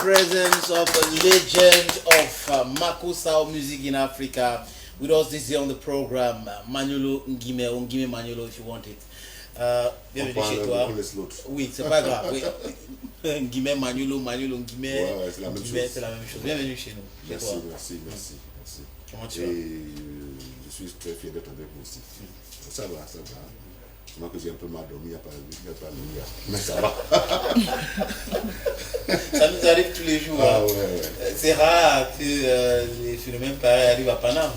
presence of a legend of Makossa music in Africa with us this year on the program, Manyolo Ngime, ou Ngime Manyolo if you want it. Bienvenue chez toi. Oui, c'est pas grave. Oui. Ngime Manyolo, Manyolo Ngime, ouais, c'est la même chose. C'est la même chose. Bienvenue chez nous. Merci, toi. merci. Comment tu vas? Je suis très fier d'être avec vous aussi. Ça va. Moi que j'ai un peu mal dormi, il n'y a pas de lumière. Mais ça va. Ça nous arrive tous les jours. Ah, ouais. C'est rare que les phénomènes pareils arrivent à Paname.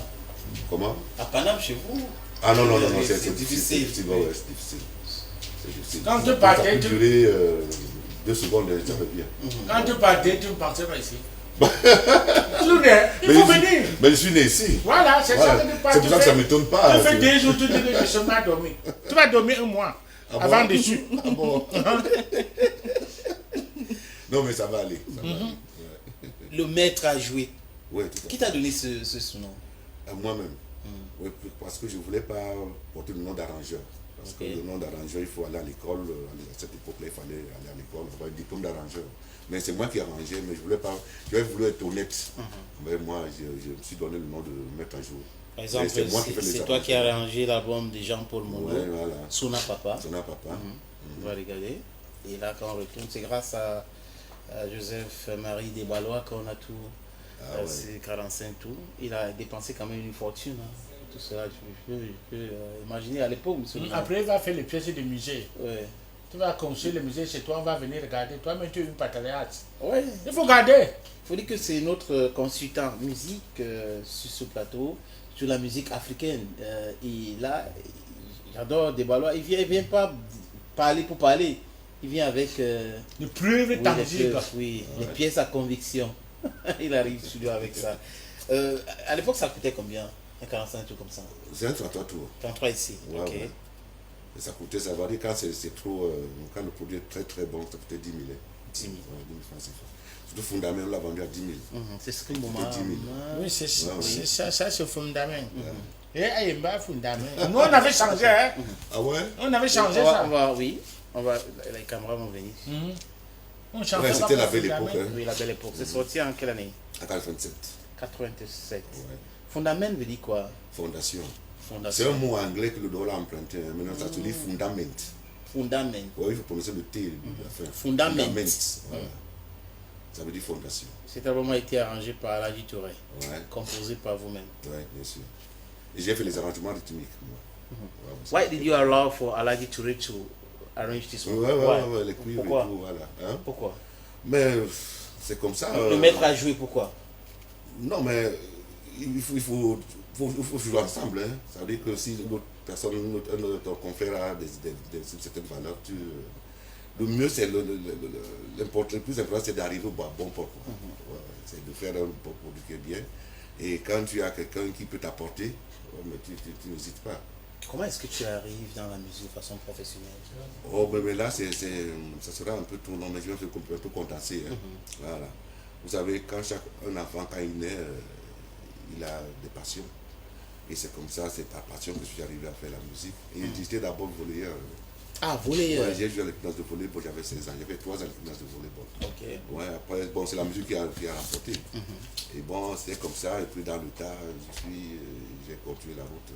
Comment? À Paname, chez vous? Ah non, c'est difficile. Ouais, c'est difficile. Quand tu partais, ça peut durer 2 secondes, ça va bien. Quand tu partais, tu ne partais pas ici. Il faut venir. Mais je suis né ici. Voilà, c'est ça que tu parles. C'est pour ça que ça ne m'étonne pas. Tu fais 2 jours, tu dis que je suis mal dormi. Tu vas dormir 1 mois avant dessus. Ah bon? Non, mais ça va aller. Le maître a joué. Ouais, tout à fait. Qui t'a donné ce surnom? Moi-même. Ouais, parce que je ne voulais pas porter le nom d'arrangeur. Parce que le nom d'arrangeur, il faut aller à l'école. À cette époque-là, il fallait aller à l'école, avoir un diplôme d'arrangeur. Mais c'est moi qui arrangeais, mais je voulais pas. J'avais voulu être honnête. Mais moi, je me suis donné le nom de mettre à jour. Par exemple, c'est toi qui as arrangé l'album de Jean-Paul Mondo, ouais, voilà. Sona Papa. On va regarder. Et là, quand on retourne, c'est grâce à Joseph-Marie Desbalois qu'on a tout, ces 45 tours. Il a dépensé quand même une fortune. Tout cela, je peux imaginer à l'époque. Après, il va faire les pièces de musée. Ouais. Tu vas construire le musée chez toi, on va venir regarder. Toi-même, tu es une patriote. Ouais. Il faut garder. Il faut dire que c'est notre consultant musique sur ce plateau, sur la musique africaine. Et là, j'adore Desbalois. Il vient pas parler pour parler. Il vient avec les preuves tangibles. Les pièces à conviction. Il arrive au studio avec ça. À l'époque, ça coûtait combien? Un 45 tours comme ça? C'est un 33 tours. 33 ici. Ouais, ok. Ouais. Et ça coûtait, ça varie quand c'est trop. Quand le produit est très très bon, ça coûtait 10 000. 10 000. Ouais, 10 000 francs, c'est fort. Surtout Fondament, on l'a vendu à 10 000. C'est ce que le moment. 10 000. Oui, c'est ça, c'est Fondament. Et Ayemba Fondament. Nous, on avait changé. Hein? Ah ouais? On avait changé ça. Les caméras vont venir. On changeait ça. C'était la belle époque. Hein? Oui, la belle époque. C'est sorti en quelle année? En 87. 87. Ouais. Fondament veut dire quoi? Fondation. Fondation. C'est un mot anglais que le doigt l'a emprunté. Maintenant, ça se dit fundament. Fundament. Oui, il faut prononcer le T. Fundament. Voilà. Ça veut dire fondation. Cet album a été arrangé par Alhaji Touré. Ouais. Composé par vous-même. Oui, bien sûr. Et j'ai fait les arrangements rythmiques. Why did you allow for Alhaji Touré to arrange this one? Ouais, les cuivres et tout, voilà. Hein? Pourquoi? Mais c'est comme ça. Le maître a joué, pourquoi? Non, mais il faut jouer ensemble. Hein. Ça veut dire que si une autre personne, notre confrère a certaines valeurs, le mieux, c'est le plus important, c'est d'arriver au bon port. Ouais, c'est de faire un produit qui est bien. Et quand tu as quelqu'un qui peut t'apporter, mais tu n'hésites pas. Comment est-ce que tu arrives dans la musique de façon professionnelle? Oh, mais là, ça sera un peu trop long, mais je vais faire un peu condenser. Hein. Voilà. Vous savez, quand un enfant, quand il naît, il a des passions. Et c'est comme ça, c'est par passion que je suis arrivé à faire la musique. Et j'étais d'abord volleyeur. Ah, volleyeur. Ouais, j'ai joué à l'équipe de volleyball, j'avais 16 ans. J'avais 3 ans à l'équipe de volleyball. Ok. Ouais, après, bon, c'est la musique qui a remporté. Et bon, c'est comme ça. Et puis dans le tas, j'ai continué la route.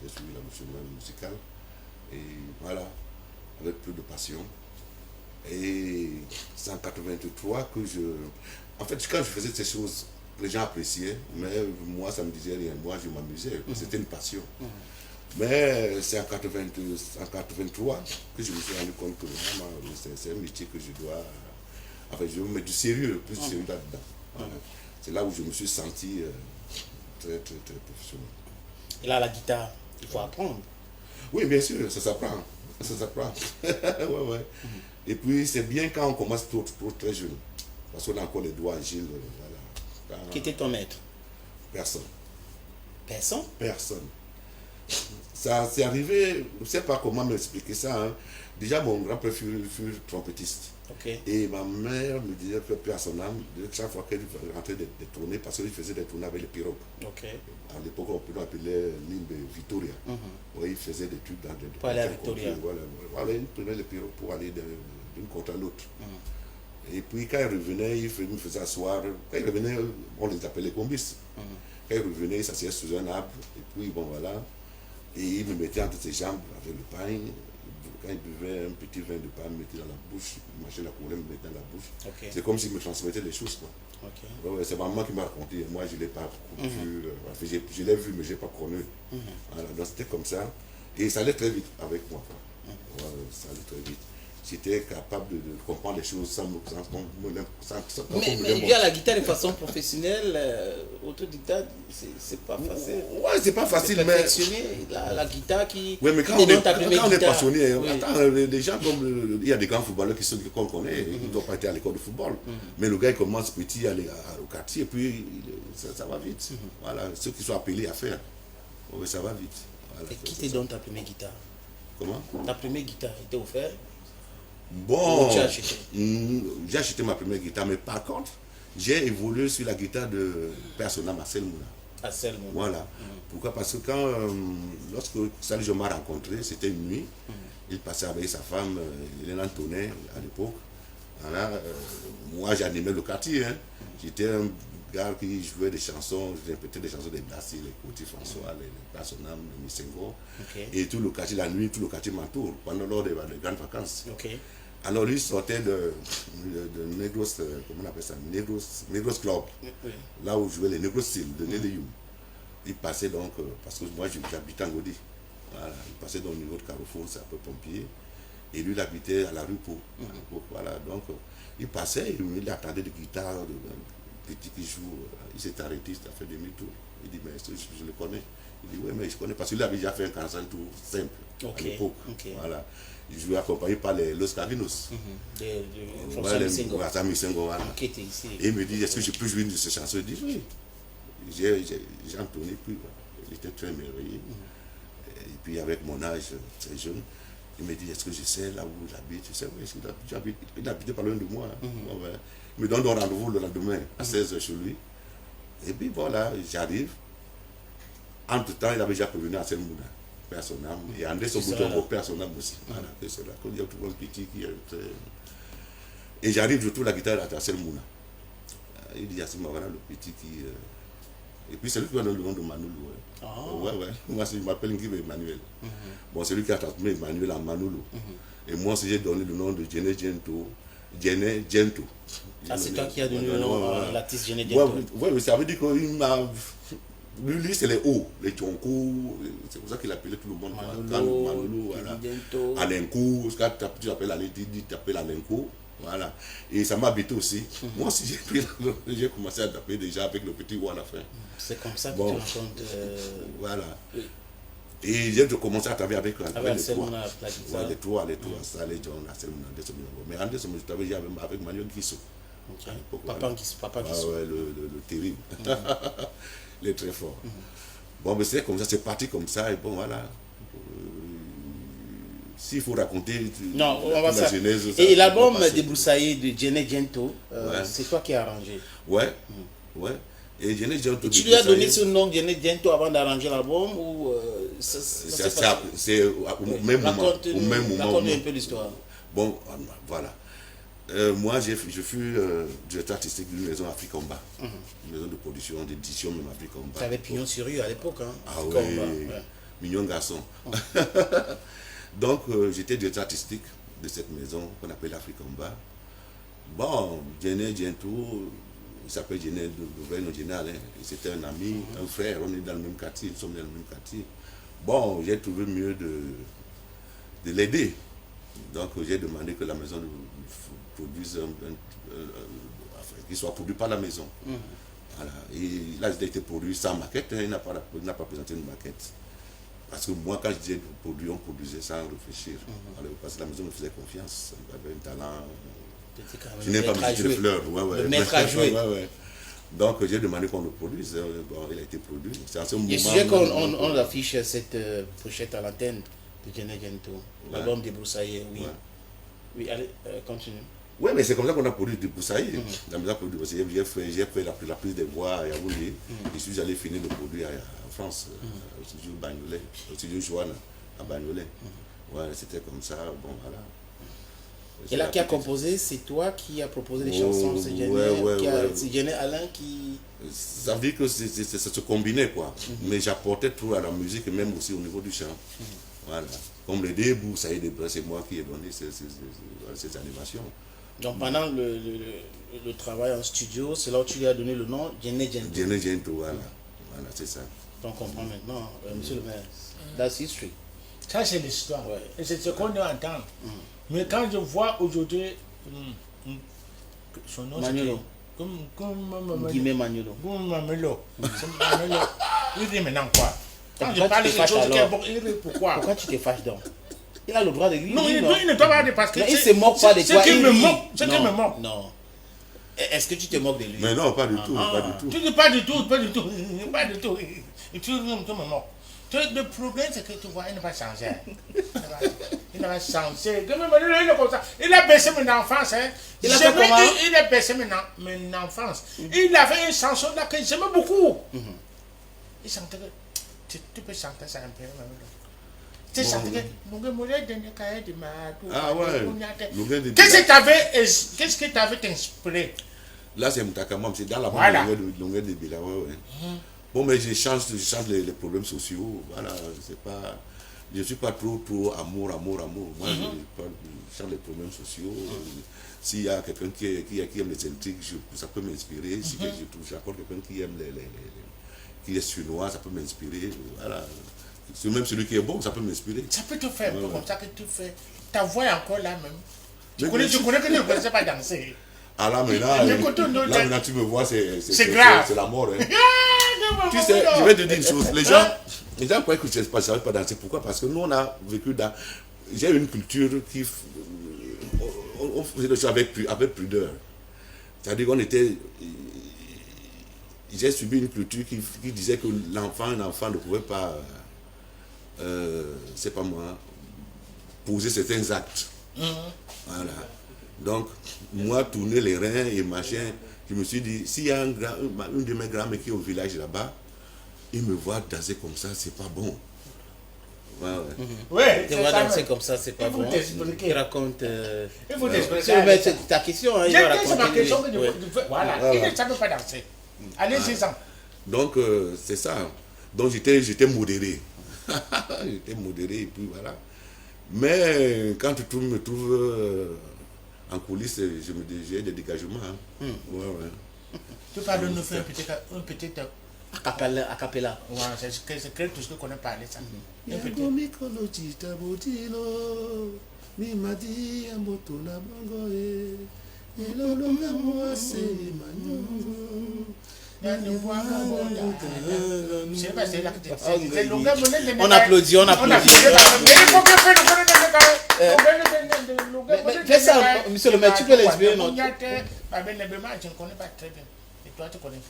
J'ai suivi la chemin musical. Et voilà, avec plus de passion. Et c'est en 83 que En fait, quand je faisais ces choses, les gens appréciaient, mais moi, ça ne me disait rien. Moi, je m'amusais. C'était une passion. Mais c'est en 83 que je me suis rendu compte que vraiment, c'est un métier que je dois. Enfin, je veux mettre du sérieux, plus de sérieux là-dedans. Voilà. C'est là où je me suis senti très, très, très professionnel. Et là, la guitare, il faut apprendre. Oui, bien sûr, ça s'apprend. Ça s'apprend. Ouais. Et puis, c'est bien quand on commence trop très jeune. Parce qu'on a encore les doigts agiles. Voilà. Qui était ton maître? Personne. Personne? Personne. Ça c'est arrivé, je ne sais pas comment m'expliquer ça. Hein. Déjà, mon grand-père fut trompettiste. Okay. Et ma mère me disait, peu à son âme, chaque fois qu'elle rentrait des tournées, parce qu'il faisait des tournées avec les pirogues. Okay. À l'époque, on peut appeler l'île Victoria. Oui, il faisait des trucs dans des. Pour aller à Victoria. Voilà, il prenait les pirogues pour aller d'une côte à l'autre. Et puis quand il revenait, il me faisait asseoir. Quand il revenait, on les appelait combis. Quand il revenait, il s'asseyait sous un arbre. Et puis bon voilà. Et il me mettait entre ses jambes avec le pain. Quand il buvait un petit vin de pain, il me mettait dans la bouche. Il mâchait la coulée, il me mettait dans la bouche. Ok. C'est comme s'il me transmettait les choses, quoi. Ok. Ouais, ouais, c'est maman qui m'a raconté. Moi, je ne l'ai pas vu. Enfin, je l'ai vu, mais je n'ai pas connu. Voilà, donc c'était comme ça. Et ça allait très vite avec moi, quoi. Ouais, ça allait très vite. J'étais capable de comprendre les choses sans Mais jouer à la guitare de façon professionnelle, autodidacte, c'est pas facile. Ouais, c'est pas facile, mais. Perfectionner la guitare qui. Oui, mais quand on est passionné, oui. Attends, les gens comme. Il y a des grands footballeurs qu'on connaît, ils n'ont pas été à l'école de football. Mais le gars, il commence petit, aller au quartier, et puis ça va vite. Voilà, ceux qui sont appelés à faire. Oui, ça va vite. Voilà, et qui te donne ta première guitare? Comment? Ta première guitare était offerte? Bon, tu as acheté? J'ai acheté ma première guitare, mais par contre, j'ai évolué sur la guitare de Persona Marcel Mouna. Marcel Mouna. Voilà. Pourquoi? Parce que quand, lorsque Sally Jo m'a rencontré, c'était une nuit, il passait avec sa femme, Hélène Antonet, à l'époque. Voilà, moi, j'animais le quartier. Hein. J'étais un gars qui jouait des chansons, j'interprétais des chansons des Blassi, les Côtis François, les Personnam, les Missengo. Okay. Et tout le quartier, la nuit, tout le quartier m'entoure pendant lors des grandes vacances. Okay. Alors lui sortait de Negros, comment on appelle ça, Negros Club, oui. Là où jouaient les Negros Style de Néléum. Il passait donc, parce que moi j'habitais en Godi, voilà, il passait dans le niveau de Carrefour, c'est un peu pompier, et lui il habitait à la rue Pau. Voilà, donc il passait, il attendait des guitares, petit qui joue, il s'est arrêté, il a fait demi-tour. Il dit, mais je le connais. Il dit, oui, mais je connais parce qu'il avait déjà fait un 45 tour simple à l'époque. Voilà. Il jouait accompagné par les Los Cavinos. Voilà. Et il me dit, est-ce que je peux jouer une de ces chansons? Il dit, oui. J'ai entonné, puis il était très merveilleux. Et puis avec mon âge très jeune, il me dit, est-ce que je sais là où j'habite? Je sais, oui, il habitait pas loin de moi. Ouais. Il me donne un rendez-vous le lendemain à 16h chez lui. Et puis voilà, j'arrive. Entre-temps, il avait déjà prévenu à Mouna, Personnam, et André Sobouton au Personnam aussi. Voilà, c'est là qu'il y a tout un petit qui est très... Et j'arrive, je trouve la guitare à Mouna. Il dit, voilà le petit qui... Et puis c'est lui qui m'a donné le nom de Manoulou. Ouais. Moi, je m'appelle Nguime Emmanuel. Bon, c'est lui qui a transmis Emmanuel en Manoulou. Et moi aussi, j'ai donné le nom de Djene Gento. Djene Gento. Ah, c'est toi qui as donné le nom à l'artiste Djene Gento. Oui, ça veut dire qu'il m'a... Lui, c'est les hauts, les Tchonkou, c'est pour ça qu'il appelait tout le monde Manoulou, voilà. Alenkou, quand tu appelles Alenkou, tu appelles Alenkou, voilà. Et ça m'a habité aussi. Moi aussi, j'ai commencé à taper déjà avec le petit ou à la fin. C'est comme ça que tu rencontres. Voilà. Oui. Et j'ai commencé à travailler avec les trois, ça, les John, mais Anderson, je travaillais avec Manuel Guissou. Papa Guissou. Ouais, le terrible. Il est très fort. Bon, mais c'est comme ça, c'est parti comme ça, et bon, voilà. S'il faut raconter la genèse... Et l'album débroussaillé de Djene Gento, c'est toi qui as arrangé? Ouais. Et Djene Gento... Tu lui as donné ce nom Djene Gento avant d'arranger l'album ou... C'est au même moment. Raconte un peu l'histoire. Bon, voilà. Moi, je fus directeur artistique d'une maison Africomba, une maison de production, d'édition même Africomba. Tu avais pignon sur rue à l'époque, hein? Ah oui, mignon garçon. Donc, j'étais directeur artistique de cette maison qu'on appelle Africomba. Bon, Djene Gento, il s'appelle Djene, le vrai nom Djenal, c'était un ami, un frère, on est dans le même quartier, nous sommes dans le même quartier. Bon, j'ai trouvé mieux de l'aider. Donc, j'ai demandé que la maison produise qu'il soit produit par la maison. Voilà. Et là, il a été produit sans maquette, il n'a pas présenté une maquette. Parce que moi, quand je disais produit, on produisait sans réfléchir. Alors, parce que la maison me faisait confiance, il avait un talent. Je n'ai pas visité de fleurs. Le maître à jouer. Donc, j'ai demandé qu'on le produise. Bon, il a été produit. C'est à ce moment. Je sais qu'on affiche cette pochette à l'antenne de Djene Gento, l'album débroussaillé, oui. Oui, allez, continue. Oui, mais c'est comme ça qu'on a produit Débroussaillé. La maison a produit Débroussaillé. J'ai fait la prise des voix à Yaoundé. Je suis allé finir le produit en France, au studio Bagnolet, au studio Joanne à Bagnolet. Ouais, c'était comme ça. Bon, voilà. Et là, qui a composé, c'est toi qui a proposé les chansons, c'est Djené Alain qui... Ça veut dire que ça se combinait, quoi. Mais j'apportais tout à la musique, et même aussi au niveau du chant. Voilà. Comme les débuts, ça y est, c'est moi qui ai donné ces animations. Donc pendant le travail en studio, c'est là où tu lui as donné le nom Djené Djento. Djené Djento, voilà. Voilà, c'est ça. Donc on comprend maintenant, monsieur le maire. That's history. Ça, c'est l'histoire. Ouais. Et c'est ce qu'on doit entendre. Mais quand je vois aujourd'hui son nom, Magnolo. Guimé Magnolo. Il dit maintenant quoi? Quand Pourquoi je parle de tu te quelque chose fâches qui est alors? bon, il dit pourquoi? Pourquoi tu te fâches donc? Il a le droit de lui. Non, il ne doit pas dire parce que. Mais il se moque pas de toi. C'est qu'il me rit. moque. C'est qu'il me moque. Non. Est-ce que tu te moques de lui? Mais non, pas du tout, pas du tout. Tu dis pas du tout, pas du tout, pas du tout. Tu me moques. Le problème, c'est que tu vois, il ne va pas changer. Il ne va changer. Il est comme ça. Il a baissé mon enfance. Hein. Il a fait comment? Il a baissé mon enfance. Il avait une chanson là que j'aimais beaucoup. Il chantait que tu peux chanter ça un peu. Tu chantais que Ah ouais. Qu'est-ce que tu avais inspiré? Là, c'est Mutakamam, c'est dans la Voilà. longueur de Bila. Ouais. Bon, mais je change les problèmes sociaux. Voilà, c'est pas. Je ne suis pas trop amour. Moi, je change les problèmes sociaux. S'il y a quelqu'un qui aime les intrigues, ça peut m'inspirer. Si j'ai encore quelqu'un qui aime qui est suédois, ça peut m'inspirer. Voilà. Même celui qui est bon, ça peut m'inspirer. Ça peut te faire comme ça que tu fais. Ta voix est encore là même. Tu connais que tu ne connaissais pas danser. Ah là maintenant, tu me vois, c'est grave. C'est la mort. Hein. Tu sais, je vais te dire une chose. Les gens croient que je ne savais pas danser. Pourquoi? Parce que nous, on a vécu dans... J'ai une culture qui... On faisait des choses avec pudeur. C'est-à-dire qu'on était... J'ai subi une culture qui disait que un enfant ne pouvait pas... c'est pas moi... poser certains actes. Voilà. Donc, moi, tourner les reins et machin, je me suis dit, s'il y a une de mes grands-mères qui est au village là-bas, il me voit danser comme ça, c'est pas bon. Ouais, tu vois danser comme ça, c'est pas bon. Il raconte. Il faut t'expliquer. C'est ta question. Hein, c'est ma question. Voilà, il ne savait pas danser. Allez-y, ça. Donc, c'est ça. Donc, j'étais modéré. J'étais modéré et puis voilà. Mais quand tu me trouves en coulisses, j'ai des dégagements. Hein. Ouais. Tu parles de nous faire un petit a cappella. Ouais, c'est tout ce qu'on a parlé ça. On applaudit. Fais ça, monsieur le maire, tu peux l'expliquer, non? Je ne connais pas très bien. Et toi, tu connais?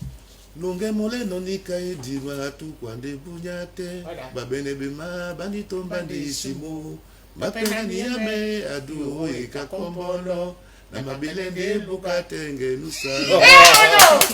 Longue mole nonika ediwa tu kwande bunyate babene bema bandito bandisimo mapeni yame adu ika kombolo na mabelende bukatenge nusa.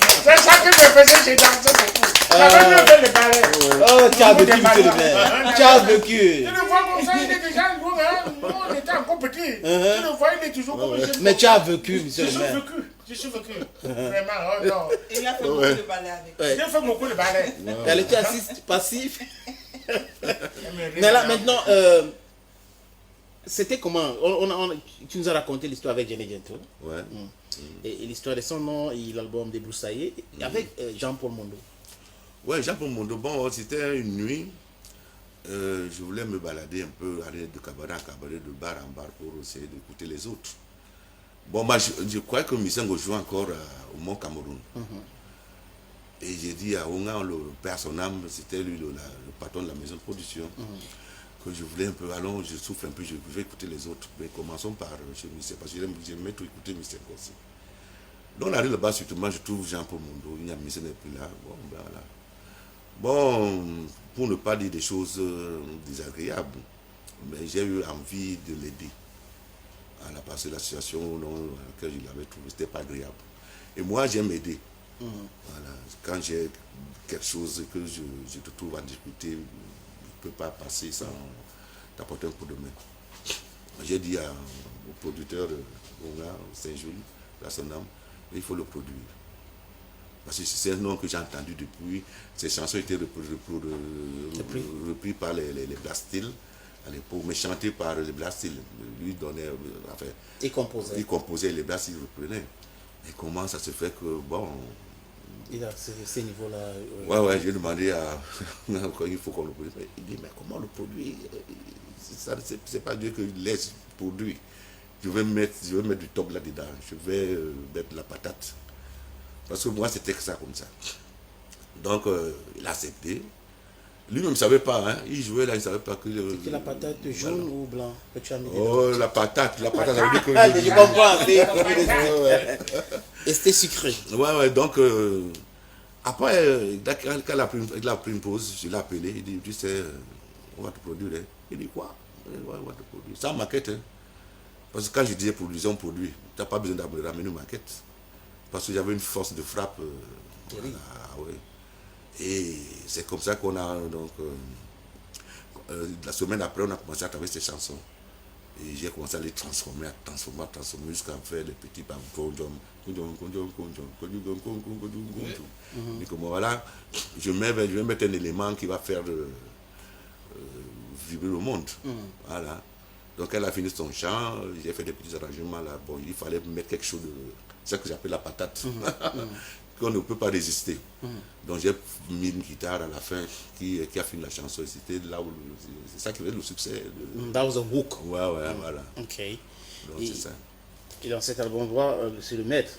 C'est ça qui me faisait, j'ai dansé beaucoup. J'avais mieux fait le ballet. Oh, tu as vécu, monsieur le maire. Tu as vécu. Tu le vois comme ça, il est déjà lourd, hein. Nous, on était encore petits. Tu le vois, il est toujours comme ça. Mais tu as vécu, monsieur le maire. Je suis vécu. Vraiment, oh non. Il a fait beaucoup de ballet avec. J'ai fait beaucoup de ballet. Elle était assise passif. Mais là, maintenant, c'était comment? Tu nous as raconté l'histoire avec Djené Djento. Ouais. Et l'histoire de son nom et l'album Débroussaillé avec Jean-Paul Mondo. Ouais, Jean-Paul Mondo, bon, c'était une nuit. Je voulais me balader un peu, aller de cabaret en cabaret, de bar en bar pour essayer d'écouter les autres. Bon, moi, je crois que Missango joue encore au Mont Cameroun. Et j'ai dit à Onga, le père son âme, c'était lui le patron de la maison de production, que je voulais un peu, allons, je souffle un peu, je vais écouter les autres. Mais commençons par chez Michel, parce que j'aimais tout écouter Michel aussi. Donc on arrive là-bas, surtout, moi, je trouve Jean-Paul Mondo, il y a Michel n'est plus là. Bon, ben voilà. Bon, pour ne pas dire des choses désagréables, mais j'ai eu envie de l'aider. Parce que la situation dans laquelle je l'avais trouvé, c'était pas agréable. Et moi, j'aime aider. Voilà. Quand j'ai quelque chose que je te trouve à discuter, je ne peux pas passer sans t'apporter un coup de main. J'ai dit au producteur de Saint-Jules, à son âme, il faut le produire. Parce que c'est un nom que j'ai entendu depuis. Ces chansons étaient reprises par les Blastiles à l'époque, mais chantées par les Blastiles. Lui donnait, enfin, il composait, les Blastiles reprenaient. Et comment ça se fait que, bon... Il a ces niveaux-là. Ouais, j'ai demandé à... il faut qu'on le produise. Il dit, mais comment le produire? C'est pas Dieu que laisse produire. Je vais mettre du top là-dedans. Je vais mettre la patate. Parce que moi, c'était que ça comme ça. Donc, il a accepté. Lui-même ne savait pas. Hein. Il jouait là, il ne savait pas que... C'était la patate jaune ou blanc que tu as mis dedans. La patate, ça veut dire que... Je comprends. Et c'était sucré. Ouais. Donc, après, quand il a pris une pause, je l'ai appelé. Il dit, tu sais, on va te produire. Hein. Il dit, quoi? On va te produire. Sans maquette. Hein. Parce que quand je disais produisons, produit, tu n'as pas besoin de ramener une maquette. Parce que j'avais une force de frappe. Ouais. Et c'est comme ça qu'on a... Donc, la semaine après, on a commencé à travailler ces chansons. Et j'ai commencé à les transformer jusqu'à faire les petits bambous. Et comme voilà, je vais mettre un élément qui va faire vibrer le monde. Voilà. Donc elle a fini son chant, j'ai fait des petits arrangements là. Bon, il fallait mettre quelque chose de... C'est ce que j'appelle la patate. Qu'on ne peut pas résister. Donc j'ai mis une guitare à la fin qui a fini la chanson. C'était là où... C'est ça qui fait le succès. That was a hook. Ouais, voilà. Ok. Donc c'est ça. Et dans cet album, c'est le maître.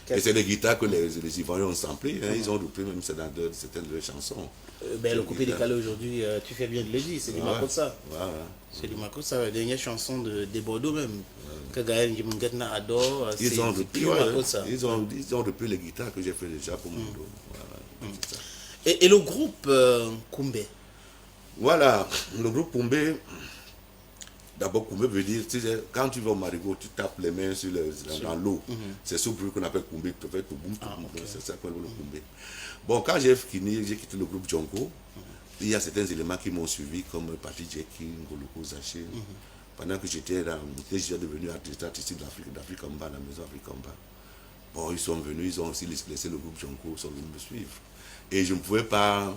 Et c'est des guitares que les Ivoiriens ont samplées. Hein. Ils ont repris même dans certaines de leurs chansons. Le coupé décalé aujourd'hui, tu fais bien de le dire, c'est du Makossa. C'est du Makossa, la dernière chanson de Bordeaux même, que Gaël Njimungetna adore. Ils ont repris les guitares que j'ai fait déjà pour Bordeaux. Et le groupe Koumbe? Voilà, le groupe Koumbe, d'abord Koumbe veut dire, tu sais, quand tu vas au marigot, tu tapes les mains dans l'eau. C'est ce bruit qu'on appelle Koumbe, c'est ça qu'on appelle le Koumbe. Bon, quand j'ai quitté le groupe Djonko, il y a certains éléments qui m'ont suivi, comme Patrick Jackie, Ngoloko Zaché. Pendant que j'étais devenu artiste d'Afrique en bas, la maison Afrique en bas. Bon, ils sont venus, ils ont aussi laissé le groupe Djonko, ils sont venus me suivre. Et je ne pouvais pas,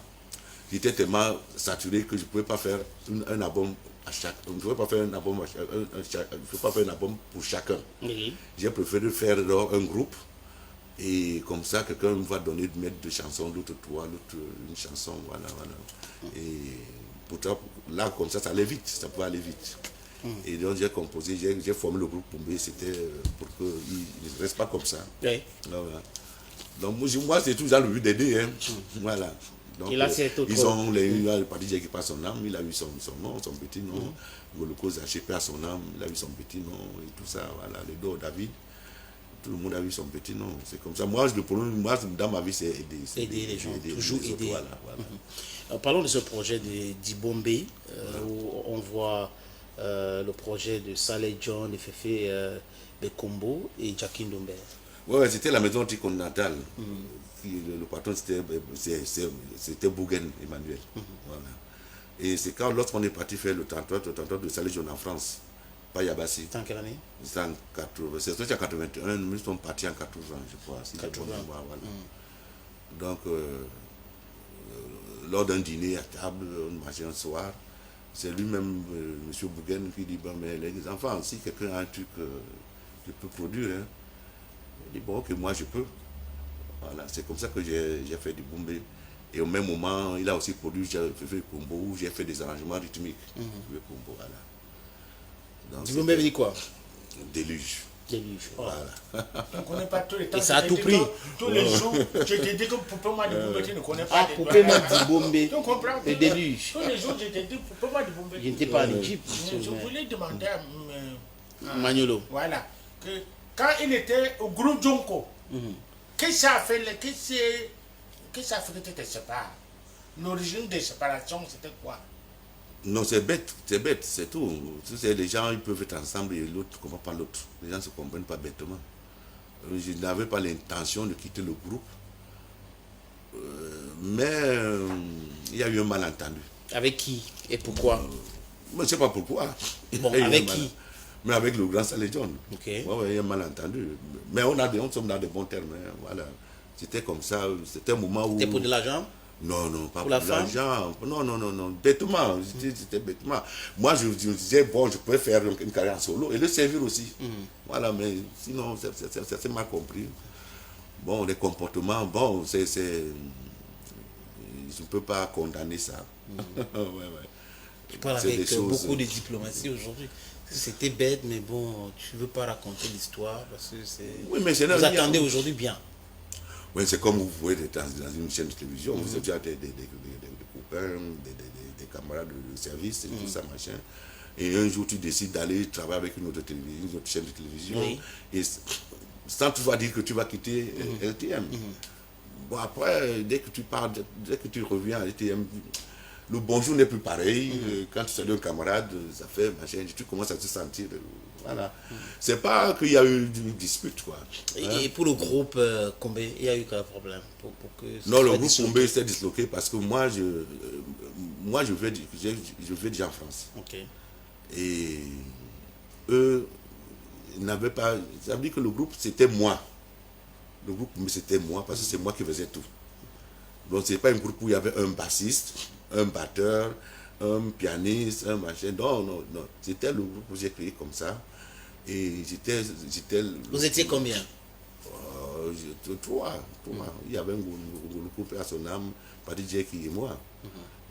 j'étais tellement saturé que je ne pouvais pas faire un album à chaque. Je ne pouvais pas faire un album pour chacun. J'ai préféré faire alors un groupe. Et comme ça, quelqu'un va mettre deux chansons, l'autre trois, l'autre une chanson, voilà. Et pourtant, là, comme ça allait vite, ça pouvait aller vite. Et donc, j'ai composé, j'ai formé le groupe Koumbe, c'était pour qu'il ne reste pas comme ça. Oui. Voilà. Donc, moi, c'est tout dans le but d'aider. Hein. Voilà. Donc, et là, c'est autre... ils ont le parti qui passe son âme, il a eu son nom, son petit nom. Goloko Zaché à son âme, il a eu son petit nom et tout ça. Voilà, le dos David. Tout le monde a eu son petit nom. C'est comme ça. Moi, dans ma vie, c'est aider. Aider les gens, toujours aider. Voilà. Parlons de ce projet de Dibombe, où on voit le projet de Saleh John, de Fefe Bekombo et Jackie Ndombe. Ouais, c'était la maison tricontinentale. Le patron, c'était Bougen Emmanuel. Voilà. Et c'est quand, lorsqu'on est parti faire le tantôt de Saleh John en France, pas Yabassi. C'est en quelle année? C'est en 80. C'est en 81. Nous sommes partis en 80, je crois. Si 80. Voilà. Donc, lors d'un dîner à table, on mangeait un soir, c'est lui-même, M. Bougen, qui dit, bon, mais les enfants, si quelqu'un a un truc je peux produire, hein. Il dit, bon, ok, moi je peux. Voilà, c'est comme ça que j'ai fait du Bombé. Et au même moment, il a aussi produit, j'ai fait Combo, où j'ai fait des arrangements rythmiques. Combo, voilà. Dibombe veut dire quoi? Déluge. Déluge. Voilà. On ne connaît pas tous les temps. Et ça a tout pris. Tous les jours, je te dis que Poupée m'a dit Dibombe, tu ne connais pas. Poupée m'a dit Dibombe. Tu comprends? Le déluge. Tous les jours, je te dis Poupée m'a dit Dibombe. Je n'étais pas en Égypte. Je voulais demander à Magnolo. Voilà. Que quand il était au groupe Djonko, qu'est-ce que ça a fait que tu te sépares? L'origine des séparations, c'était quoi? Non, c'est bête, c'est tout. Les gens, ils peuvent être ensemble et l'autre ne comprend pas l'autre. Les gens ne se comprennent pas bêtement. Je n'avais pas l'intention de quitter le groupe. Mais il y a eu un malentendu. Avec qui et pourquoi? Je ne sais pas pourquoi. Bon, avec qui? Mais avec le grand Saleh John. Ok. Ouais, il y a un malentendu. Mais on sommes dans de bons termes. Hein, voilà. C'était comme ça. C'était un moment où. C'était pour de l'argent? Non, pas pour pour la l'argent. Non. Bêtement. C'était bêtement. Moi, je disais, bon, je pouvais faire une carrière en solo et le servir aussi. Voilà, mais sinon, c'est mal compris. Bon, les comportements, bon, je ne peux pas condamner ça. Tu parles C'est avec des choses- beaucoup de diplomatie aujourd'hui. C'était bête, mais bon, tu ne veux pas raconter l'histoire parce que c'est. Oui, mais Vous attendez aujourd'hui bien. Oui, c'est comme vous voyez dans une chaîne de télévision, vous avez déjà des copains, des camarades de service, et tout ça, machin. Et un jour, tu décides d'aller travailler avec une autre chaîne de télévision, Oui. et sans toutefois dire que tu vas quitter LTM. Bon, après, dès que tu pars, dès que tu reviens à LTM, le bonjour n'est plus pareil. Quand tu salues un camarade, ça fait machin, tu commences à te sentir. Voilà. C'est pas qu'il y a eu une dispute, quoi. Et pour le groupe Combé, il y a eu quel problème pour que ça Non, le soit groupe dissous? Combé s'est disloqué parce que moi, je vais déjà en France. Ok. Et eux n'avaient pas. Ça veut dire que le groupe, c'était moi. Le groupe, c'était moi parce que c'est moi qui faisais tout. Donc, ce n'est pas un groupe où il y avait un bassiste, un batteur, un pianiste, un machin. Non. C'était le groupe que j'ai créé comme ça. Et j'étais. Vous étiez combien? Trois. Il y avait un groupe à son âme, Paddy Jackie et moi.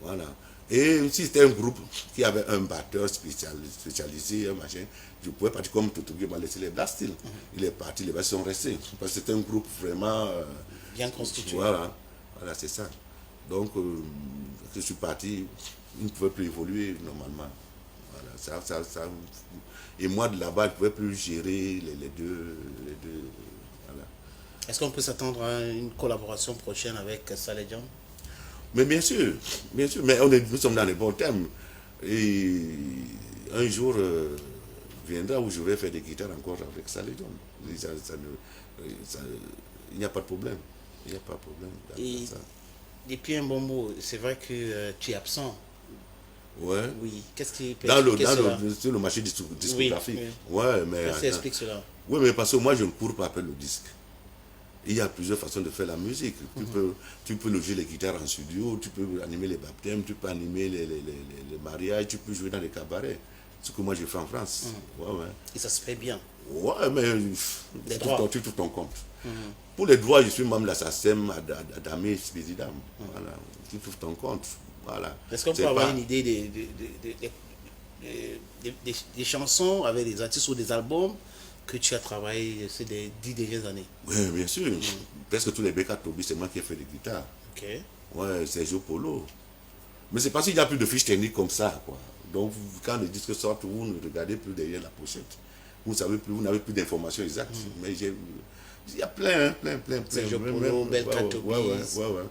Voilà. Et si c'était un groupe qui avait un batteur spécialisé, un machin, je ne pouvais pas dire comme Totogi m'a laissé les Blast Steel. Il est parti, les Blast sont restés. Parce que c'était un groupe vraiment. Bien constitué. Voilà, c'est ça. Donc, je suis parti, il ne pouvait plus évoluer normalement. Voilà, ça. Et moi, de là-bas, je ne pouvais plus gérer les deux. Voilà. Est-ce qu'on peut s'attendre à une collaboration prochaine avec Saleh John? Mais bien sûr, mais nous sommes dans les bons termes. Et un jour viendra où je vais faire des guitares encore avec Saleh John. Il n'y a pas de problème. Il n'y a pas de problème. Et depuis un bon mot, c'est vrai que tu es absent. Ouais. Oui. Qu'est-ce qui peut Sur le marché discographique. Oui. Ouais, mais. Qu'est-ce qui explique cela? Oui, mais parce que moi, je ne cours pas après le disque. Il y a plusieurs façons de faire la musique. Tu peux loger les guitares en studio, tu peux animer les baptêmes, tu peux animer les mariages, tu peux jouer dans les cabarets. Ce que moi, je fais en France. Ouais. Et ça se fait bien. Ouais, mais tu tout ton compte. Pour les droits, je suis membre de la SACEM, Adamé, Spésidam. Voilà, tu trouves ton compte. Voilà. Est-ce qu'on peut avoir une idée des chansons avec des artistes ou des albums que tu as travaillé ces 10 dernières années? Oui, bien sûr. Presque tous les Becca Toby, c'est moi qui ai fait des guitares. Ok. Ouais, Sergio Polo. Mais c'est parce qu'il n'y a plus de fiches techniques comme ça, quoi. Donc, quand les disques sortent, vous ne regardez plus derrière la pochette. Vous n'avez plus d'informations exactes. Mais il y a plein. Sergio Polo, Becca Toby. Ouais.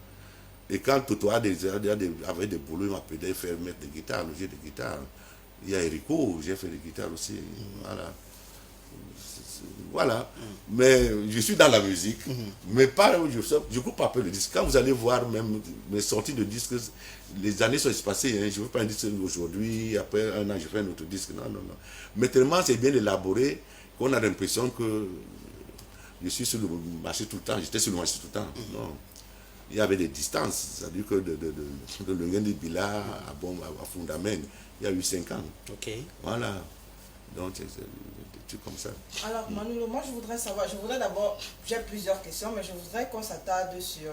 Et quand Toto avait des boulots, il m'appelait faire mettre des guitares, loger des guitares. Il y a Erico, j'ai fait des guitares aussi. Voilà. Mais je suis dans la musique, mais pas je coupe pas peu le disque. Quand vous allez voir même mes sorties de disques, les années sont espacées. Hein. Je ne veux pas un disque aujourd'hui, après un an, je fais un autre disque. Non. Mais tellement c'est bien élaboré qu'on a l'impression que je suis sur le marché tout le temps. J'étais sur le marché tout le temps. Non. Il y avait des distances. C'est-à-dire que de Lungen Bila à Fundament, il y a eu 5 ans. Ok. Voilà. Donc, c'est des trucs comme ça. Alors, Manolo, moi, je voudrais d'abord, j'ai plusieurs questions, mais je voudrais qu'on s'attarde sur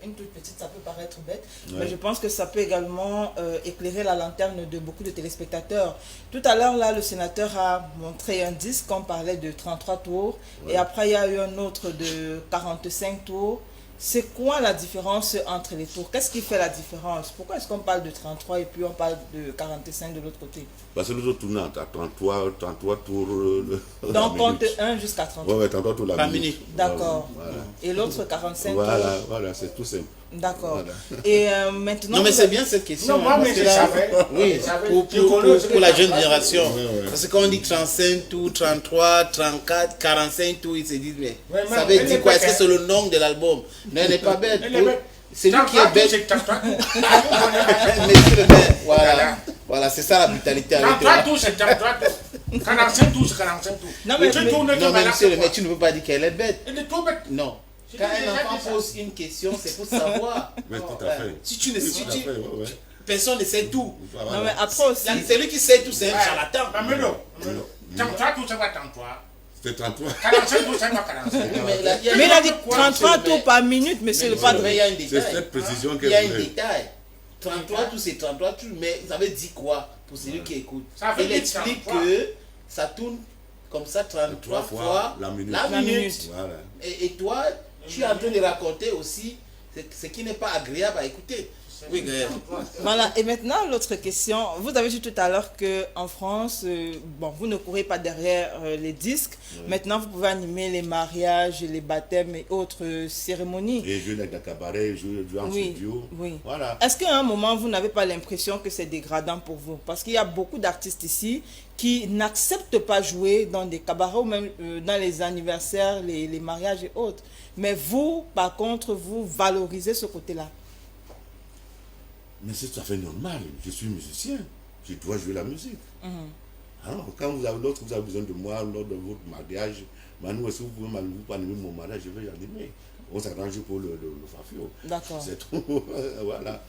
une toute petite, ça peut paraître bête, mais je pense que ça peut également éclairer la lanterne de beaucoup de téléspectateurs. Tout à l'heure, là, le sénateur a montré un disque, on parlait de 33 tours, et après, il y a eu un autre de 45 tours. C'est quoi la différence entre les tours? Qu'est-ce qui fait la différence? Pourquoi est-ce qu'on parle de 33 et puis on parle de 45 de l'autre côté? Parce que l'autre tournant à 33 tours. Donc compte 1 jusqu'à 33. Ouais, 33 tours la minute. D'accord. Voilà. Et l'autre 45 tours. Voilà, c'est tout simple. D'accord. Voilà. Et maintenant... Non, mais c'est bien cette question. Non, moi, mais je savais. Oui, pour la jeune génération. Parce que quand on dit 35 tours, 33, 34, 45 tours, ils se disent, mais ça veut dire quoi? Est-ce que c'est le nom de l'album? Non, elle n'est pas bête. C'est lui qui est bête. Monsieur le maire, voilà, c'est ça la brutalité avec toi. 33 tours, c'est 33 tours. 45 tours, c'est 45 tours. Non, mais- Tu tournes, tu Non, vas mais là, monsieur, c'est mais quoi? tu ne peux pas dire qu'elle est bête. Elle est trop bête. Non. Je Quand t'ai un déjà enfant dit ça. pose une question, c'est pour savoir. Mais tout à fait. Si tu ne sais Tout à fait, ouais. personne ne sait tout. Voilà. Non, mais après aussi. C'est lui qui sait tout, c'est un Ouais. charlatan. Mamelo, 33 tours, c'est quoi 33? C'est 33. 45 tours, c'est quoi 45? Mais là, Mais il a dit Quoi, 33 monsieur, tours par minute, monsieur le padre. Mais il y a un C'est détail. cette précision Il y a un qu'elle voulait. détail. 33 tours, c'est 33 tours, mais ça veut dire quoi pour celui qui écoute? Ça veut Il dire explique 33. que ça tourne comme ça 33 fois la minute. La minute. Voilà. Et toi, tu es en train de raconter aussi ce qui n'est pas agréable à écouter. Oui, Gaël. Voilà, et maintenant l'autre question. Vous avez dit tout à l'heure qu'en France, bon, vous ne courez pas derrière les disques. Maintenant, vous pouvez animer les mariages, les baptêmes et autres cérémonies. Et jouer avec la cabaret, jouer en Oui, studio. oui. Voilà. Est-ce qu'à un moment, vous n'avez pas l'impression que c'est dégradant pour vous? Parce qu'il y a beaucoup d'artistes ici qui n'acceptent pas jouer dans des cabarets ou même dans les anniversaires, les mariages et autres. Mais vous, par contre, vous valorisez ce côté-là. Mais c'est tout à fait normal. Je suis musicien. Je dois jouer la musique. Alors, quand vous avez l'autre, vous avez besoin de moi lors de votre mariage, Manu, est-ce que vous pouvez animer mon mariage? Je vais y animer. On s'arrange pour le fafio. D'accord. C'est tout. Voilà.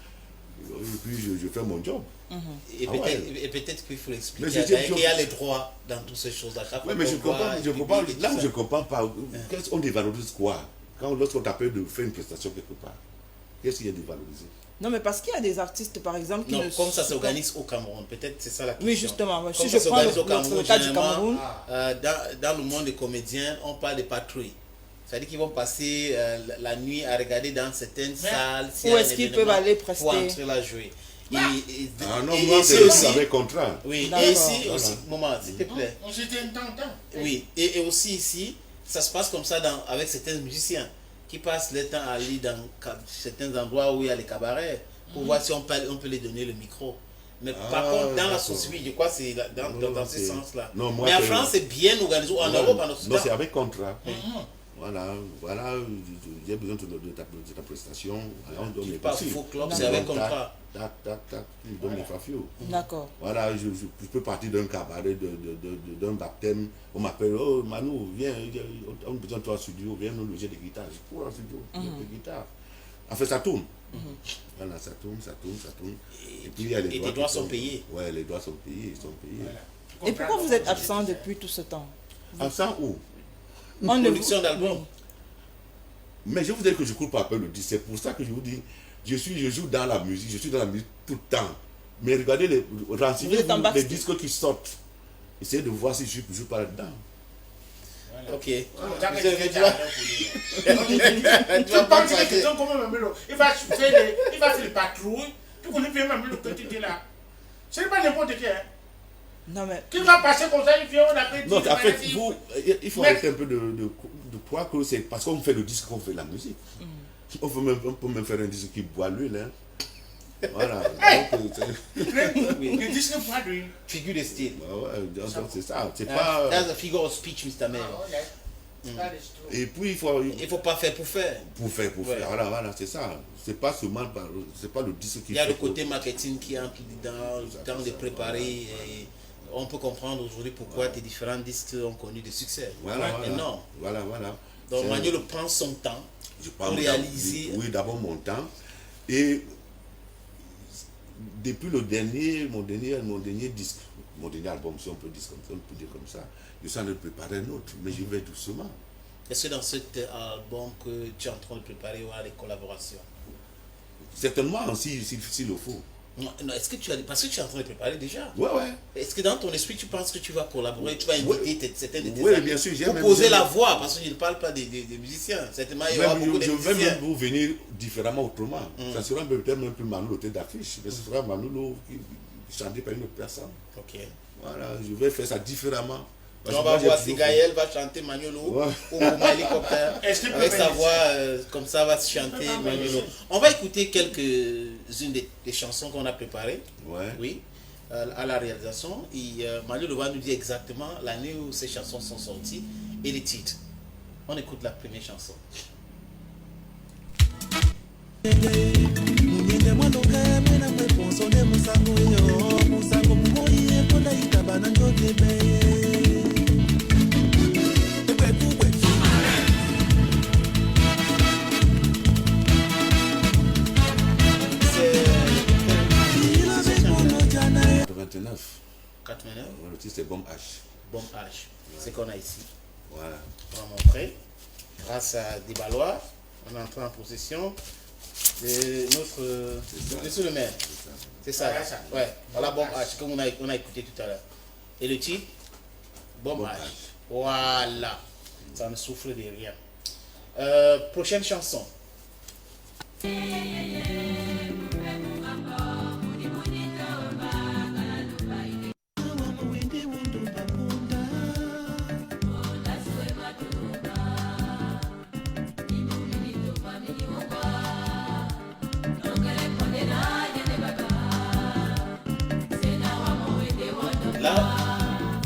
Et puis, je fais mon job. Et Ah peut-être ouais. et peut-être qu'il faut Mais l'expliquer je à dis- Gaël qu'il y a les droits dans toutes ces choses-là. Chaque Oui, fois mais je qu'on voit comprends, un je public comprends. et tout Là où ça. je comprends pas, on dévalorise quoi? Lorsqu'on t'appelle de faire une prestation quelque part, qu'est-ce qu'il y a de dévalorisé? Non, mais parce qu'il y a des artistes, par exemple, qui Non, ne comme ça sont- s'organise au Cameroun, peut-être c'est ça la question. Oui, justement. Comme Si ça je prends s'organise au Cameroun, le cas du généralement, Cameroun, dans le monde des comédiens, on parle de patrouilles. C'est-à-dire qu'ils vont passer la nuit à regarder dans certaines salles. s'il y a où un est-ce qu'ils événement, peuvent aller pour prester? entrer là jouer. Ah non, et moi, ici c'est aussi, avec contrat. oui, D'accord. et ici Voilà. aussi, moment, s'il te plaît. On s'était intentant. Oui, et aussi ici, ça se passe comme ça avec certains musiciens qui passent le temps à aller dans certains endroits où il y a les cabarets pour voir si on peut les donner le micro. Mais par Ah, contre, dans la d'accord. société, je crois que c'est Non, dans ce c'est- sens-là. non, moi, Mais en c'est- France, c'est bien organisé, ou en Europe, en Occident. Non, c'est avec contrat. Voilà, j'ai besoin de ta prestation. Alors, on donne Tu les parles possibles. faux club, Non. c'est avec Tac, contrat. Tac, tac, tac, tu me donnes les fafios. D'accord. Voilà, je peux partir d'un cabaret, d'un baptême. On m'appelle, oh Manu, viens, on a besoin de toi au studio, viens nous loger des guitares. Je cours au studio, des guitares. En fait, ça tourne. Voilà, ça tourne. Et puis, il y a les Et droits tes droits qui sont tombent. payés. Ouais, les droits sont payés, ils sont payés. Et pourquoi vous êtes absent depuis tout ce temps? Absent où? On ne- Production d'album. Mais je vous dis que je ne cours pas après le disque. C'est pour ça que je vous dis, je joue dans la musique, je suis dans la musique tout le temps. Mais regardez, Vous êtes en renseignez-vous les backstage. disques qui sortent. Essayez de voir si je joue pas là-dedans. Ok. Tu Tu vas pas penses que passer. quelqu'un comme Mamelo, il va faire les patrouilles. Tu connais bien Mamelo que tu es là. Ce n'est pas n'importe qui. Hein. Non, mais Qui va passer comme ça, il vient, on appelle. Non, dit, en fait, maladie. il faut Mais- arrêter un peu de croire que c'est parce qu'on fait le disque qu'on fait la musique. On peut même faire un disque qui boit l'huile. Hein. Voilà. Donc, Le disque pas lui. Figure de style. donc, c'est ça. C'est pas. That's a figure of speech, Mr. Mayor. Et puis, il faut. Il ne faut pas faire pour faire. Pour faire. Ouais. Voilà, c'est ça. C'est pas seulement c'est pas le disque qui Il y a fait le que- côté marketing qui entre dans de préparer. Et on peut comprendre aujourd'hui pourquoi tes différents disques ont connu des succès. Voilà. Énorme. Voilà. Donc C'est- Manuel prend son temps Je pour parle réaliser. Oui, d'abord mon temps. Et depuis mon dernier disque, mon dernier album, si on peut dire comme ça, je suis en train de préparer un autre, mais je vais doucement. Est-ce que dans cet album que tu es en train de préparer, il y aura des collaborations? Certainement, s'il le faut. Non, est-ce que tu as. Parce que tu es en train de préparer déjà. Ouais. Est-ce que dans ton esprit, tu penses que tu vas collaborer, tu vas inviter certains de tes Oui, amis bien sûr, j'ai pour même- poser la voix, parce que je ne parle pas des musiciens. Certainement, il y aura beaucoup de Je vais musiciens. même vous venir différemment autrement. Ça sera peut-être même plus Manolo tête d'affiche, mais ce sera Manolo qui chanté par une autre personne. Ok. Voilà, je vais faire ça différemment. Parce On que va moi, j'ai voir si toujours Gaël va chanter Magnolo Ouais. ou Mouma Hélicoptère. Est-ce qu'il peut Avec sa bénéficier? voix, comme ça, va se chanter Magnolo. On va écouter quelques-unes des chansons qu'on a préparées. fait- Ouais. Oui. À la réalisation. Et Magnolo va nous dire exactement l'année où ces chansons sont sorties et les titres. On écoute la première chanson. Munyenge mwandoka mwena mweponso ne musango yo musango mumoyi ekonda itabana njotebe le titre c'est Bombe H. Bombe H. C'est qu'on a ici. Voilà. On va montrer. Grâce à des Balois, on est entré en possession de notre dessus le maire. C'est ça. Ouais. Voilà Bombe H, comme on a écouté tout à l'heure. Et le titre Bombe H. Voilà. Ça ne souffle de rien. Prochaine chanson.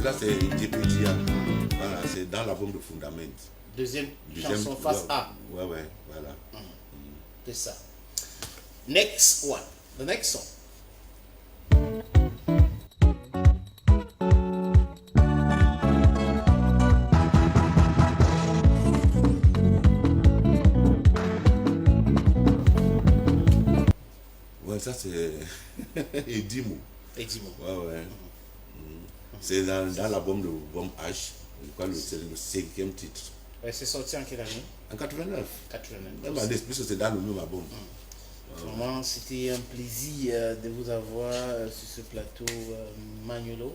Là c'est Djiboutia. Voilà, c'est dans l'album de Fundament. Deuxième chanson face A. Ouais, voilà. C'est ça. Next one. The next song. Ouais, ça c'est Edimo. Edimo. Ouais. C'est dans l'album de Bombe H. Je crois que c'est le 5e titre. Ouais, c'est sorti en quelle année? En 89. 89. Même en esprit, c'est dans le même album. Vraiment, c'était un plaisir de vous avoir sur ce plateau, Manuelo.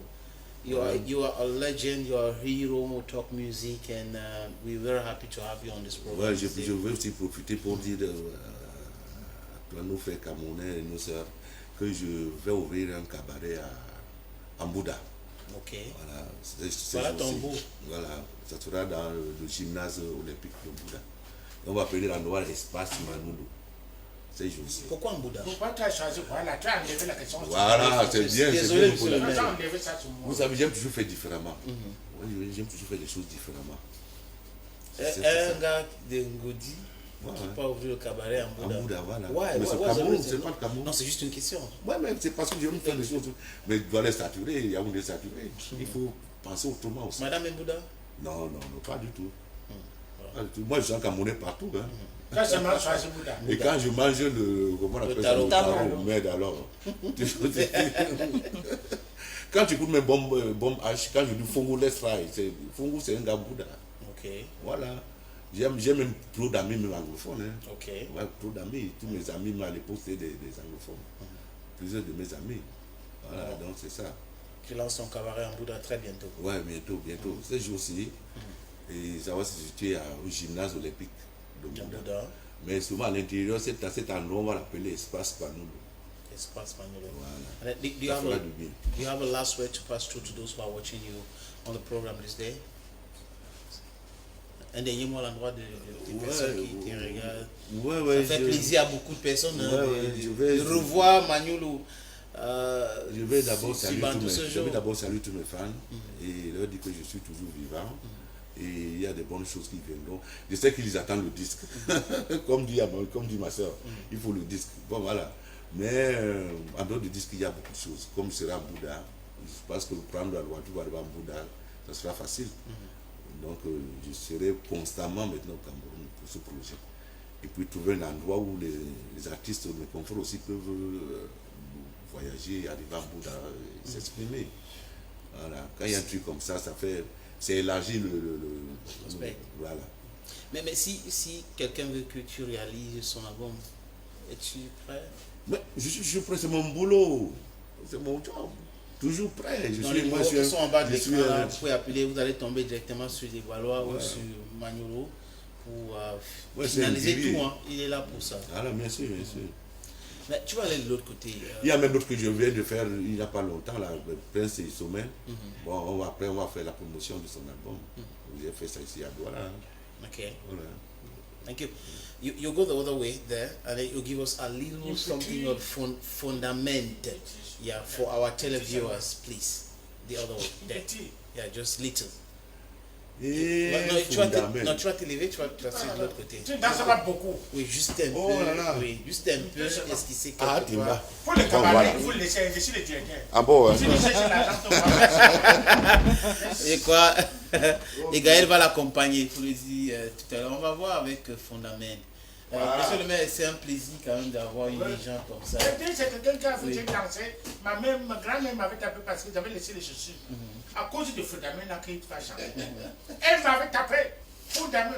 You are a legend, you are a hero of talk music, and we're very happy to have you on this program. Ouais, je veux aussi profiter pour dire à nos frères camerounais et nos sœurs que je vais ouvrir un cabaret à Mbouda. Ok. Voilà, Voilà ton beau. Voilà, ça sera dans le gymnase olympique de Mbouda. On va appeler l'endroit l'espace Manoulou. C'est juste. Pourquoi Mbouda? Pourquoi tu as choisi? Voilà, tu as enlevé la question. Voilà, c'est bien. Désolé, bien monsieur le Tu maire. as enlevé ça sur moi. Vous savez, j'aime toujours faire différemment. Ouais, j'aime toujours faire des choses différemment. Un gars de Ngodi Ouais, qui peut ouvrir le cabaret en Mbouda. Mbouda, voilà. Ouais, Mais c'est ouais, Cameroun, ouais, c'est pas le Cameroun. Non, c'est juste une question. Ouais, mais c'est parce que j'aime faire des choses. Mais doit les saturer, il y a où les saturer. Il faut penser autrement aussi. Madame Mbouda? Non, pas du tout. Pas du tout. Moi, je suis en Camerounais partout. Hein. Tu as seulement choisi Bouddha. Et quand je mange comment on appelle ça, le taro, merde alors. Quand tu écoutes mes bombes H, quand je dis Fongo Let's Fly, Fongo c'est un gars Bouddha. Ok. Voilà. J'ai même trop d'amis même anglophones. Hein. Ok. Ouais, trop d'amis. Tous mes amis, mais à l'époque, c'était des anglophones. Plusieurs de mes amis. Voilà, donc c'est ça. Tu lances ton cabaret en Bouddha très bientôt. Ouais, bientôt. Ce jour-ci, et ça va se situer au gymnase olympique de Bouddha. Mais souvent à l'intérieur, cet endroit, on va l'appeler Espace Manoulou. Espace Manoulou. Voilà. Do you have a last word to pass through to those who are watching you on the program this day? Un dernier mot à l'endroit des personnes qui te regardent. Ça fait plaisir à beaucoup de personnes de revoir Manoulou. Je vais d'abord saluer tous mes fans et leur dire que je suis toujours vivant et il y a des bonnes choses qui viendront. Je sais qu'ils attendent le disque, comme dit ma soeur, il faut le disque. Bon voilà, mais en dehors du disque il y a beaucoup de choses, comme sera Bouddha. Je pense que prendre la voiture pour arriver à Bouddha, ça sera facile. Donc je serai constamment maintenant au Cameroun pour ce projet. Et puis trouver un endroit où les artistes, mes confrères aussi peuvent voyager, arriver à Bouddha, s'exprimer. Voilà. Quand il y a un truc comme ça, c'est élargir le voilà. Mais si quelqu'un veut que tu réalises son album, es-tu prêt? Mais je suis prêt, c'est mon boulot, c'est mon job. Toujours prêt. Dans les numéros qui sont en bas de l'écran, vous pouvez appeler, vous allez tomber directement sur les Valois ou sur Manuelo pour finaliser tout. Hein. Il est là pour ça. Alors, bien sûr. Mais tu vas aller de l'autre côté. Il y a même d'autres que je viens de faire il n'y a pas longtemps, là, le Prince et Sommet. Bon, après, on va faire la promotion de son album. J'ai fait ça ici à Douala. Ok. Voilà. Thank you. You go the other way there, and then you give us a little something of fundament, for our televiewers, please. The other way there, yeah, just little. Et tu vas te lever, tu vas passer de l'autre côté. Tu ne danses pas beaucoup. Oui, juste un peu. Oh là là. Oui, juste un peu. Esquisser quelque Ah, tu part. vas. Pour le cabaret, il faut le laisser, je suis le directeur. Ah bon, Si tu cherches l'argent, Et quoi? Et Gaël va l'accompagner. Il faut le dire tout à l'heure. On va voir avec Fondament. Monsieur le maire, c'est un plaisir quand même d'avoir une légende comme ça. C'est quelqu'un qui a fait danser. Ma grand-mère m'avait tapé parce que j'avais laissé les chaussures. À cause de Fondamène, là, qui va changer. Elle m'avait tapé. Fondamène.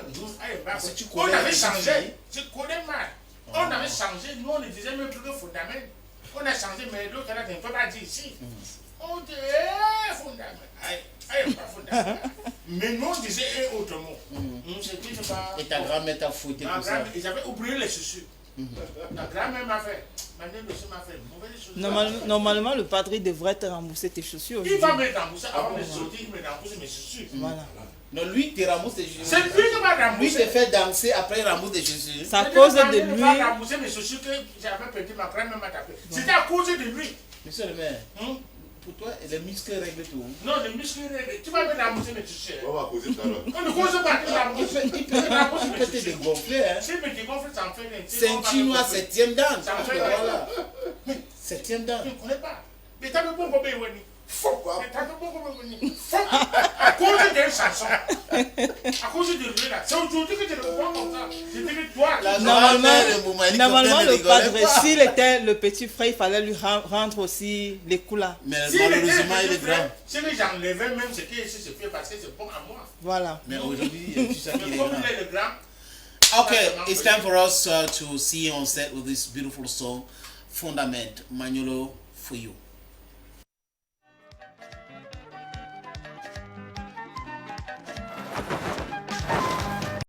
On avait changé. Je connais mal. On avait changé. Nous, on ne disait même plus que Fondamène. On a changé, mais l'autre, là, on ne peut pas dire ici. On dit, Fondamène. Pas Fondamène. Mais nous, on disait autre mot. Et ta grand-mère t'a fouetté pour ça. Ils avaient oublié les chaussures. La grand-mère m'a fait. Ma mère aussi m'a fait. Normalement, le padre devrait te rembourser tes chaussures. Il va me rembourser avant de sortir, il me rembourse mes chaussures. Voilà. Non, lui, tu rembourses tes chaussures. C'est lui qui m'a remboursé. Lui, te fait danser, après, il rembourse tes chaussures. C'est à cause de lui. Il m'a remboursé mes chaussures que j'avais perdu, ma grand-mère m'a tapé. C'était à cause de lui. Monsieur le maire, pour toi, les muscles règlent tout. Non, les muscles règlent. Tu vas me rembourser mes chaussures. On va causer tout à l'heure. On ne cause pas de la bouche. Il peut te dégonfler, hein. Si me dégonfle, ça me fait rien. Ceinture noire, 7e dan. Ça me fait Voilà. 7e dan. Je ne connais pas. Mais t'as le bon comme Béwani. Mais t'as le bon comme Béwani. À cause d'une chanson. À cause de lui là. C'est aujourd'hui que tu le vois comme ça. Je te dis, toi. Normalement, le padre, s'il était le petit frère, il fallait lui rendre aussi les coups là. Mais malheureusement, il est grand. Si j'enlevais même ce qui est ici, c'est fait parce que c'est bon à moi. Voilà. Mais aujourd'hui, tu sais qu'il est Mais comme grand. il est le grand. Okay, it's time for us to see you on set with this beautiful song, Fundament, Maniolo, for you.